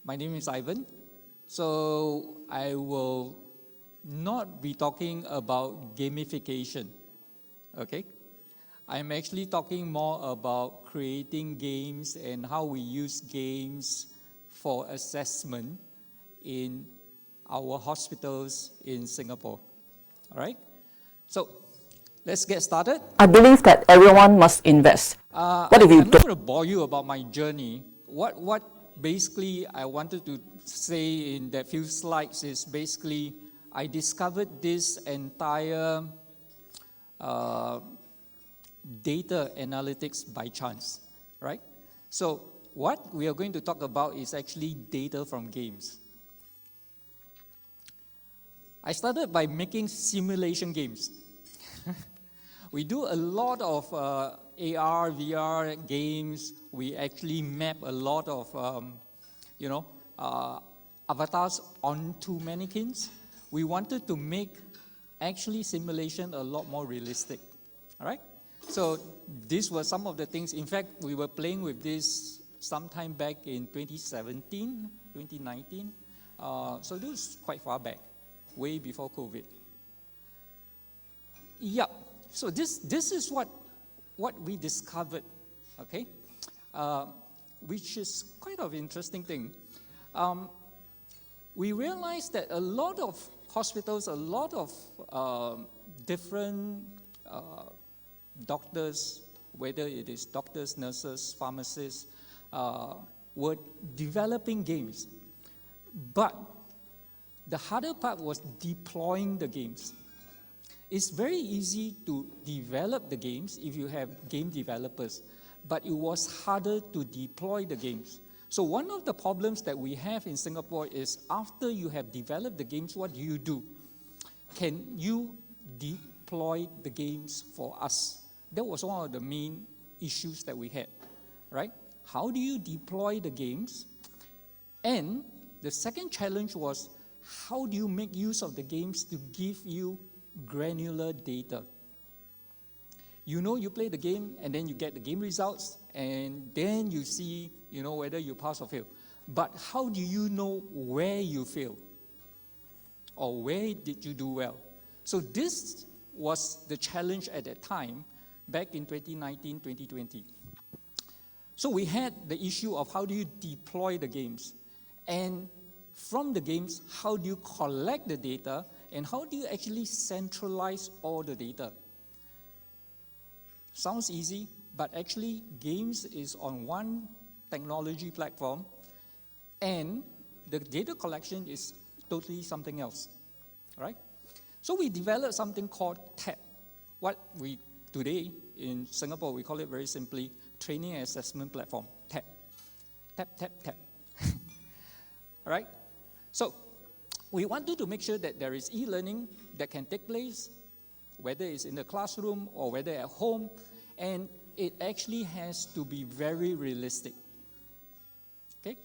My name is Ivan. So I will not be talking about gamification, okay? I'm actually talking more about creating games and how we use games for assessment in our hospitals in Singapore, all right? So let's get started. I believe that everyone must invest. What if you I'm not going to bore you about my journey. What basically I wanted to say in that few slides is basically I discovered this entire data analytics by chance, right? So what we are going to talk about is actually data from games. I started by making simulation games. We do a lot of AR, VR games. We actually map a lot of, avatars onto mannequins. We wanted to make actually simulation a lot more realistic, all right? So these were some of the things. In fact, we were playing with this sometime back in 2017, 2019. So this was quite far back, way before COVID. Yeah. So this is what we discovered, okay, which is quite an interesting thing. We realized that a lot of hospitals, a lot of different doctors, whether it is doctors, nurses, pharmacists, were developing games. But the harder part was deploying the games. It's very easy to develop the games if you have game developers, but it was harder to deploy the games. So one of the problems that we have in Singapore is after you have developed the games, what do? Can you deploy the games for us? That was one of the main issues that we had, right? How do you deploy the games? And the second challenge was, how do you make use of the games to give you granular data? You know, you play the game and then you get the game results and then you see, whether you pass or fail. But how do you know where you fail or where did you do well? So this was the challenge at that time back in 2019, 2020. So we had the issue of how do you deploy the games, and from the games, how do you collect the data, and how do you actually centralize all the data? Sounds easy, but actually games is on one technology platform and the data collection is totally something else, right? So we developed something called TAP. Today in Singapore, we call it very simply Training and Assessment Platform, TAP. TAP. All right? So we wanted to make sure that there is e-learning that can take place, whether it's in the classroom or whether at home, and it actually has to be very realistic. Okay?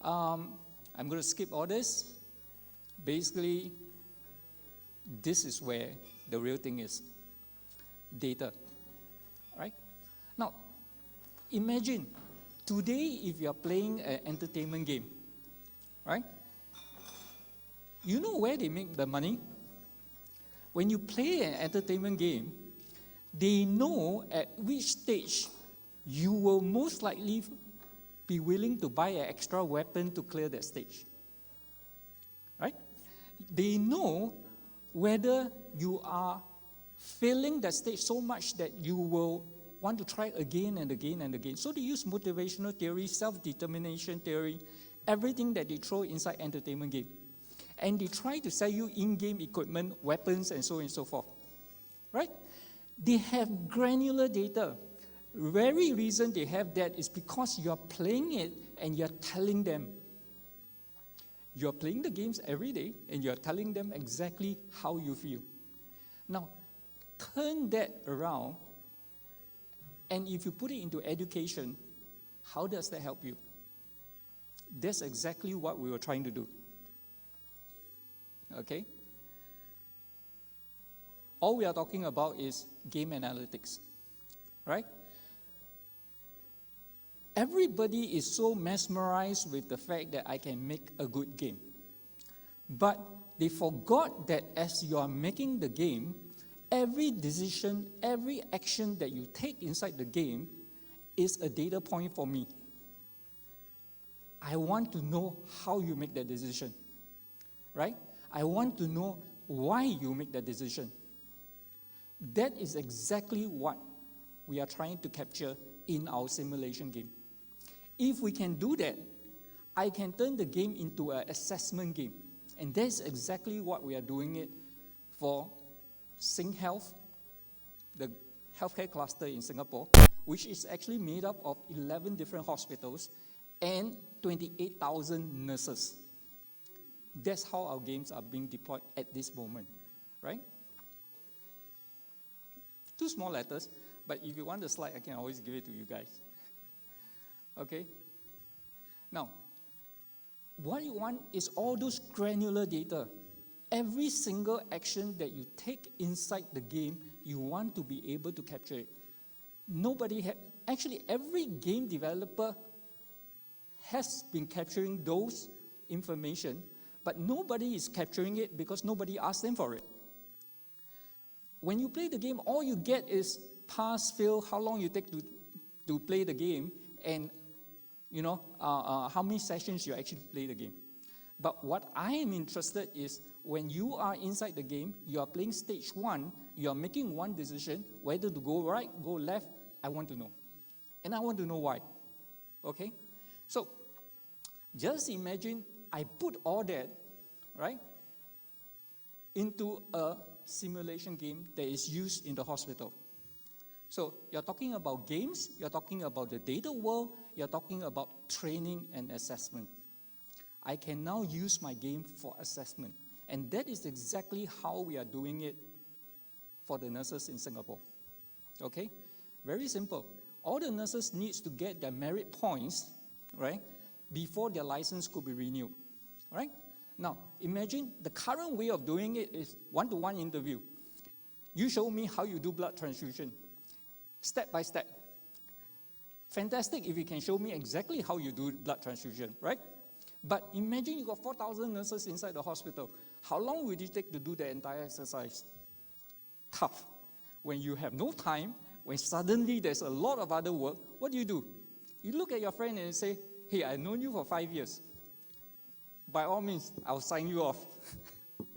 I'm going to skip all this. Basically, this is where the real thing is. Data. Right? Now, imagine today if you are playing an entertainment game, right? You know where they make the money? When you play an entertainment game, they know at which stage you will most likely be willing to buy an extra weapon to clear that stage. Right? They know whether you are failing that stage so much that you will want to try again and again and again. So they use motivational theory, self-determination theory, everything that they throw inside entertainment game. And they try to sell you in-game equipment, weapons, and so on and so forth. Right? They have granular data. Very reason they have that is because you're playing it and you're telling them. You're playing the games every day and you're telling them exactly how you feel. Now, turn that around, and if you put it into education, how does that help you? That's exactly what we were trying to do. Okay? All we are talking about is game analytics, right? Everybody is so mesmerized with the fact that I can make a good game. But they forgot that as you are making the game, every decision, every action that you take inside the game is a data point for me. I want to know how you make that decision, right? I want to know why you make that decision. That is exactly what we are trying to capture in our simulation game. If we can do that, I can turn the game into an assessment game. And that's exactly what we are doing it for Sing Health, the healthcare cluster in Singapore, which is actually made up of 11 different hospitals and 28,000 nurses. That's how our games are being deployed at this moment, right? 2 small letters, but if you want the slide, I can always give it to you guys. Okay? Now, what you want is all those granular data. Every single action that you take inside the game, you want to be able to capture it. Actually, every game developer has been capturing those information, but nobody is capturing it because nobody asked them for it. When you play the game, all you get is pass, fail, how long you take to play the game, and how many sessions you actually play the game. But what I am interested is when you are inside the game, you are playing stage 1, you are making one decision, whether to go right, go left, I want to know. And I want to know why. Okay? So, just imagine I put all that, right, into a simulation game that is used in the hospital. So you're talking about games, you're talking about the data world, you're talking about training and assessment. I can now use my game for assessment. And that is exactly how we are doing it for the nurses in Singapore. Okay? Very simple. All the nurses need to get their merit points, right, before their license could be renewed. Right? Now, imagine the current way of doing it is one-to-one interview. You show me how you do blood transfusion. Step by step. Fantastic if you can show me exactly how you do blood transfusion, right? But imagine you got 4,000 nurses inside the hospital. How long would it take to do the entire exercise? Tough. When you have no time, when suddenly there's a lot of other work, what do? You look at your friend and say, hey, I've known you for 5 years. By all means, I'll sign you off.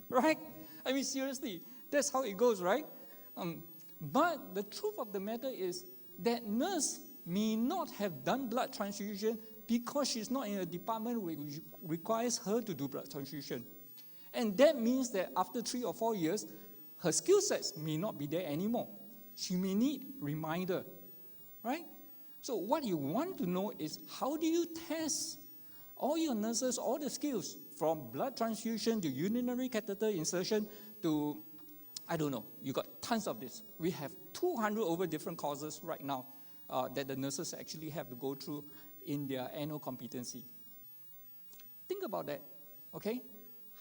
Right? I mean, seriously, that's how it goes, right? But the truth of the matter is that nurse may not have done blood transfusion because she's not in a department which requires her to do blood transfusion. And that means that after 3 or 4 years, her skill sets may not be there anymore. She may need reminder, right? So what you want to know is how do you test all your nurses, all the skills, from blood transfusion to urinary catheter insertion to, I don't know, you got tons of this. We have 200 over different courses right now that the nurses actually have to go through in their annual competency. Think about that, okay?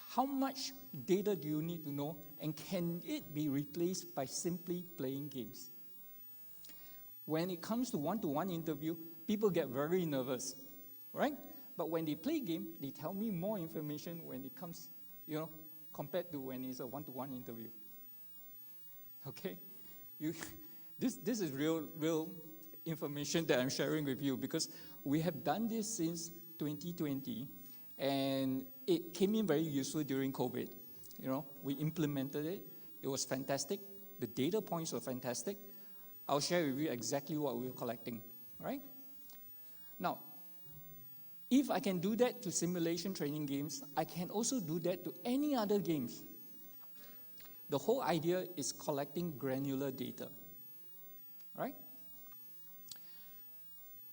How much data do you need to know, and can it be replaced by simply playing games? When it comes to one-to-one interview, people get very nervous, right? But when they play game, they tell me more information when it comes, compared to when it's a one-to-one interview. Okay? This is real information that I'm sharing with you because we have done this since 2020 and it came in very useful during COVID. We implemented it. It was fantastic. The data points were fantastic. I'll share with you exactly what we were collecting, right? Now, if I can do that to simulation training games, I can also do that to any other games. The whole idea is collecting granular data, right?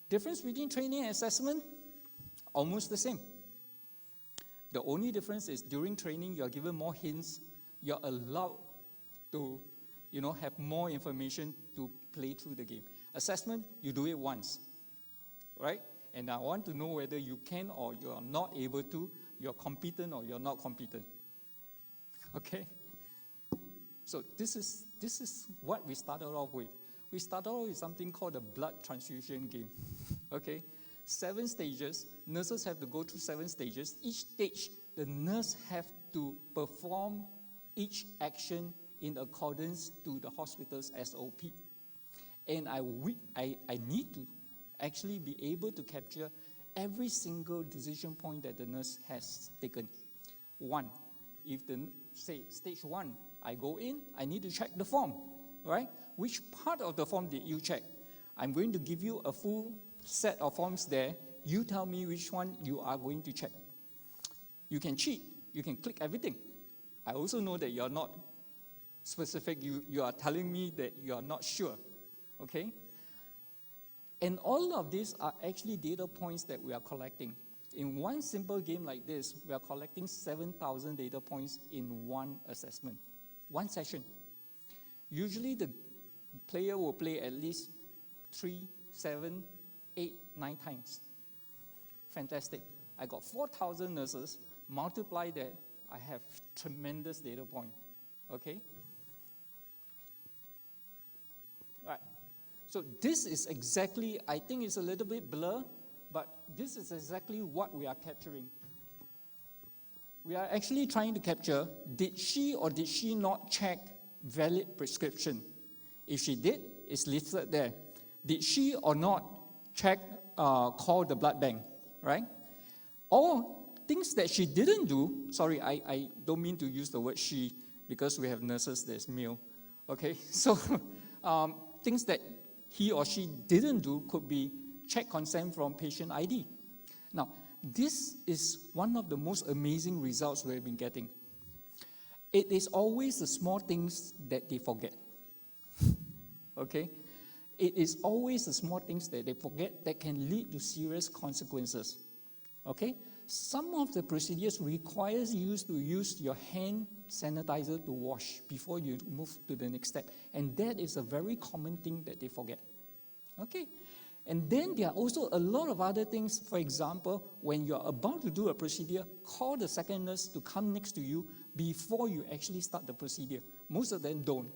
Difference between training and assessment, almost the same. The only difference is during training, you're given more hints, you're allowed to, have more information to play through the game. Assessment, you do it once, right? And I want to know whether you can or you are not able to, you're competent or you're not competent. Okay? So this is what we started off with. We started off with something called the blood transfusion game. Okay? 7 stages. Nurses have to go through 7 stages. Each stage, the nurse have to perform each action in accordance to the hospital's SOP. And I need to actually be able to capture every single decision point that the nurse has taken. 1, if say stage 1, I go in, I need to check the form, right? Which part of the form did you check? I'm going to give you a full set of forms there. You tell me which one you are going to check. You can cheat. You can click everything. I also know that you're not specific. You are telling me that you are not sure, okay? And all of these are actually data points that we are collecting. In one simple game like this, we are collecting 7,000 data points in one assessment, one session. Usually the player will play at least 3, 7, 8, 9 times. Fantastic. I got 4,000 nurses. Multiply that, I have tremendous data point. Okay? All right. So this is exactly, I think it's a little bit blur, but this is exactly what we are capturing. We are actually trying to capture, did she or did she not check valid prescription? If she did, it's listed there. Did she or not check, call the blood bank, right? Or things that she didn't do, sorry, I don't mean to use the word she, because we have nurses, there's male, okay? So things that he or she didn't do could be check consent from patient ID. Now, this is one of the most amazing results we've been getting. It is always the small things that they forget, okay? It is always the small things that they forget that can lead to serious consequences, okay? Some of the procedures requires you to use your hand sanitizer to wash before you move to the next step. And that is a very common thing that they forget, okay? And then there are also a lot of other things. For example, when you're about to do a procedure, call the second nurse to come next to you before you actually start the procedure. Most of them don't.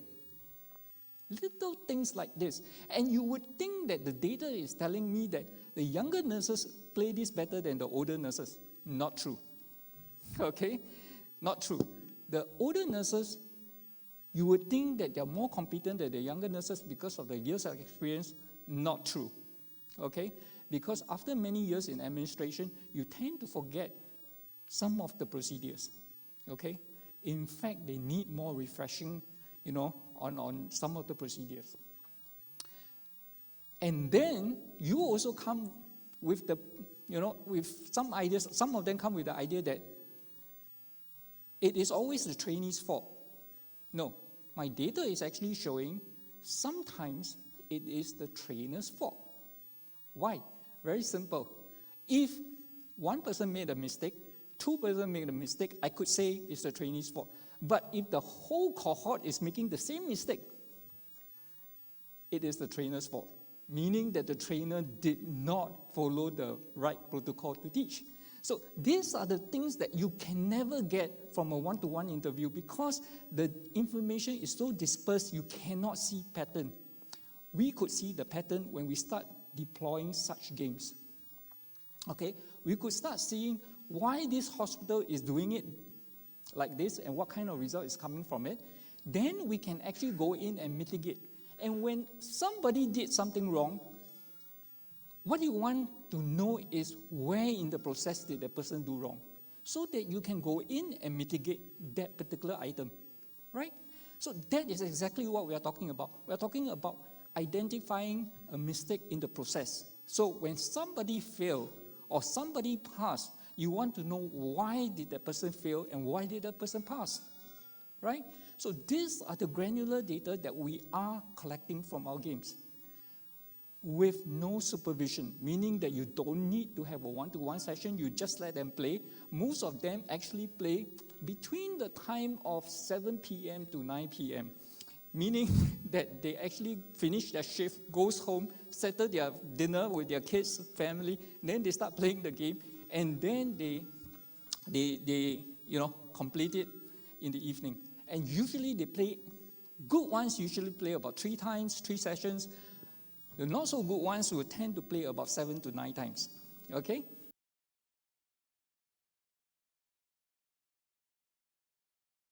Little things like this. And you would think that the data is telling me that the younger nurses play this better than the older nurses. Not true. Okay? Not true. The older nurses, you would think that they're more competent than the younger nurses because of the years of experience. Not true. Okay? Because after many years in administration, you tend to forget some of the procedures. Okay? In fact, they need more refreshing, on some of the procedures. And then you also come with with some ideas. Some of them come with the idea that it is always the trainee's fault. No, my data is actually showing sometimes it is the trainer's fault. Why? Very simple. If one person made a mistake, 2 persons made a mistake, I could say it's the trainee's fault. But if the whole cohort is making the same mistake, it is the trainer's fault, meaning that the trainer did not follow the right protocol to teach. So these are the things that you can never get from a one-to-one interview because the information is so dispersed, you cannot see pattern. We could see the pattern when we start deploying such games. Okay, we could start seeing why this hospital is doing it like this and what kind of result is coming from it. Then we can actually go in and mitigate. And when somebody did something wrong, what you want to know is where in the process did the person do wrong, so that you can go in and mitigate that particular item, right? So that is exactly what we are talking about. We are talking about identifying a mistake in the process. So when somebody failed or somebody passed, you want to know why did that person fail and why did that person pass, right? So these are the granular data that we are collecting from our games with no supervision, meaning that you don't need to have a one-to-one session, you just let them play. Most of them actually play between the time of 7 p.m. to 9 p.m., meaning that they actually finish their shift, goes home, settle their dinner with their kids, family, then they start playing the game, and then they complete it in the evening. And usually they play, good ones usually play about 3 times, 3 sessions. The not so good ones will tend to play about 7 to 9 times. Okay?